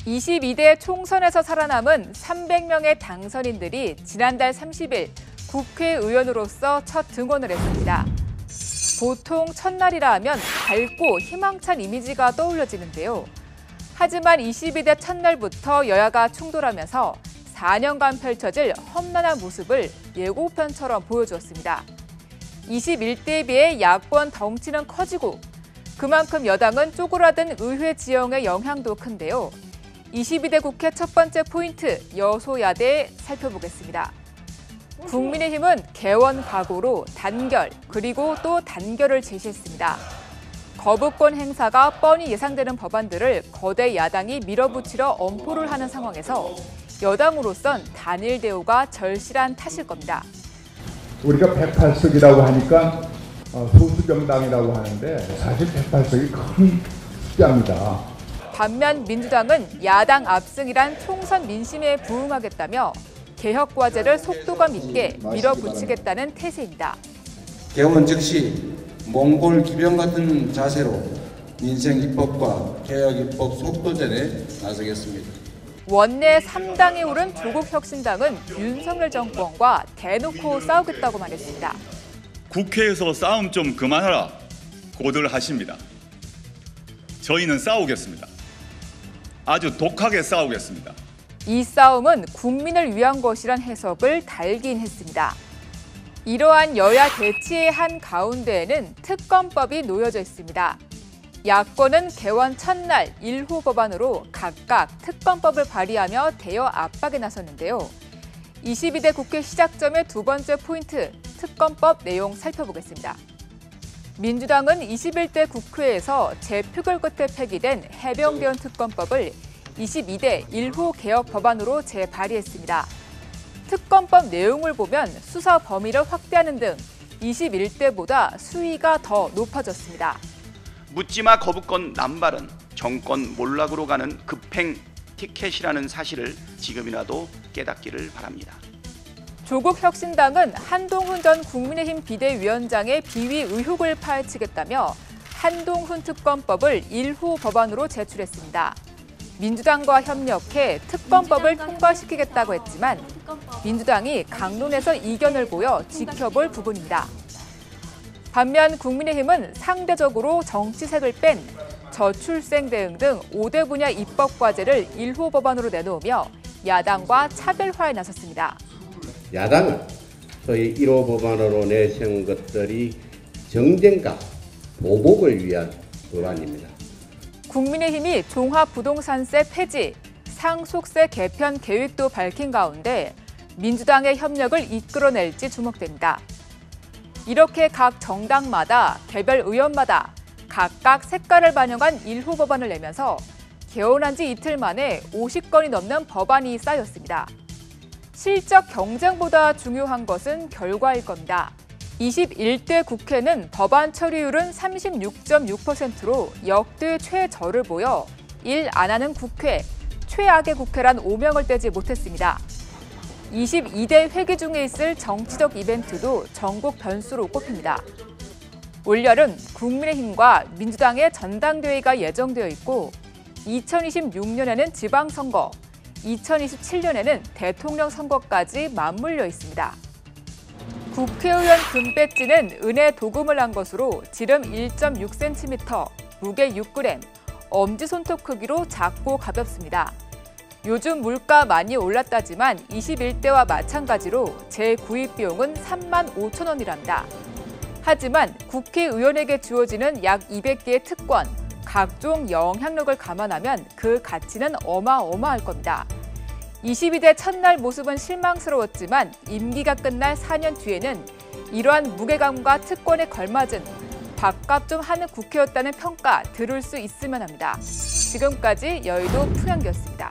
22대 총선에서 살아남은 300명의 당선인들이 지난달 30일 국회의원으로서 첫 등원을 했습니다. 보통 첫날이라 하면 밝고 희망찬 이미지가 떠올려지는데요. 하지만 22대 첫날부터 여야가 충돌하면서 4년간 펼쳐질 험난한 모습을 예고편처럼 보여주었습니다. 21대에 비해 야권 덩치는 커지고 그만큼 여당은 쪼그라든 의회 지형의 영향도 큰데요. 22대 국회 첫 번째 포인트, 여소야대 살펴보겠습니다. 국민의힘은 개원 각오로 단결, 그리고 또 단결을 제시했습니다. 거부권 행사가 뻔히 예상되는 법안들을 거대 야당이 밀어붙이려 엄포를 하는 상황에서 여당으로선 단일 대우가 절실한 탓일 겁니다. 우리가 108석이라고 하니까 소수정당이라고 하는데 사실 108석이 큰 숫자입니다. 반면 민주당은 야당 압승이란 총선 민심에 부응하겠다며 개혁 과제를 속도감 있게 밀어붙이겠다는 태세입니다. 개원 즉시 몽골 기병 같은 자세로 민생 입법과 개혁 입법 속도전에 나서겠습니다. 원내 3당에 오른 조국혁신당은 윤석열 정권과 대놓고 싸우겠다고 말했습니다. 국회에서 싸움 좀 그만하라 고들 하십니다. 저희는 싸우겠습니다. 아주 독하게 싸우겠습니다. 이 싸움은 국민을 위한 것이란 해석을 달긴 했습니다. 이러한 여야 대치의 한 가운데에는 특검법이 놓여져 있습니다. 야권은 개원 첫날 1호 법안으로 각각 특검법을 발의하며 대여 압박에 나섰는데요. 22대 국회 시작점의 두 번째 포인트, 특검법 내용 살펴보겠습니다. 민주당은 21대 국회에서 재표결 끝에 폐기된 해병대원 특검법을 22대 1호 개혁 법안으로 재발의했습니다. 특검법 내용을 보면 수사 범위를 확대하는 등 21대보다 수위가 더 높아졌습니다. 묻지마 거부권 남발은 정권 몰락으로 가는 급행 티켓이라는 사실을 지금이라도 깨닫기를 바랍니다. 조국 혁신당은 한동훈 전 국민의힘 비대위원장의 비위 의혹을 파헤치겠다며 한동훈 특검법을 1호 법안으로 제출했습니다. 민주당과 협력해 특검법을 통과시키겠다고 했지만 민주당이 강론에서 이견을 보여 지켜볼 부분입니다. 반면 국민의힘은 상대적으로 정치색을 뺀 저출생 대응 등 5대 분야 입법 과제를 1호 법안으로 내놓으며 야당과 차별화에 나섰습니다. 야당은 소위 1호 법안으로 내세운 것들이 정쟁과 보복을 위한 법안입니다. 국민의힘이 종합부동산세 폐지, 상속세 개편 계획도 밝힌 가운데 민주당의 협력을 이끌어낼지 주목됩니다. 이렇게 각 정당마다 개별 의원마다 각각 색깔을 반영한 1호 법안을 내면서 개원한 지 이틀 만에 50건이 넘는 법안이 쌓였습니다. 실적 경쟁보다 중요한 것은 결과일 겁니다. 21대 국회는 법안 처리율은 36.6%로 역대 최저를 보여 일 안 하는 국회, 최악의 국회란 오명을 떼지 못했습니다. 22대 회기 중에 있을 정치적 이벤트도 전국 변수로 꼽힙니다. 올여름 국민의힘과 민주당의 전당대회가 예정되어 있고 2026년에는 지방선거, 2027년에는 대통령 선거까지 맞물려 있습니다. 국회의원 금배지는 은의 도금을 한 것으로 지름 1.6cm, 무게 6g, 엄지손톱 크기로 작고 가볍습니다. 요즘 물가 많이 올랐다지만 21대와 마찬가지로 재구입 비용은 35,000원이랍니다. 하지만 국회의원에게 주어지는 약 200개의 특권, 각종 영향력을 감안하면 그 가치는 어마어마할 겁니다. 22대 첫날 모습은 실망스러웠지만 임기가 끝날 4년 뒤에는 이러한 무게감과 특권에 걸맞은 밥값 좀 하는 국회였다는 평가 들을 수 있으면 합니다. 지금까지 여의도 풍향기였습니다.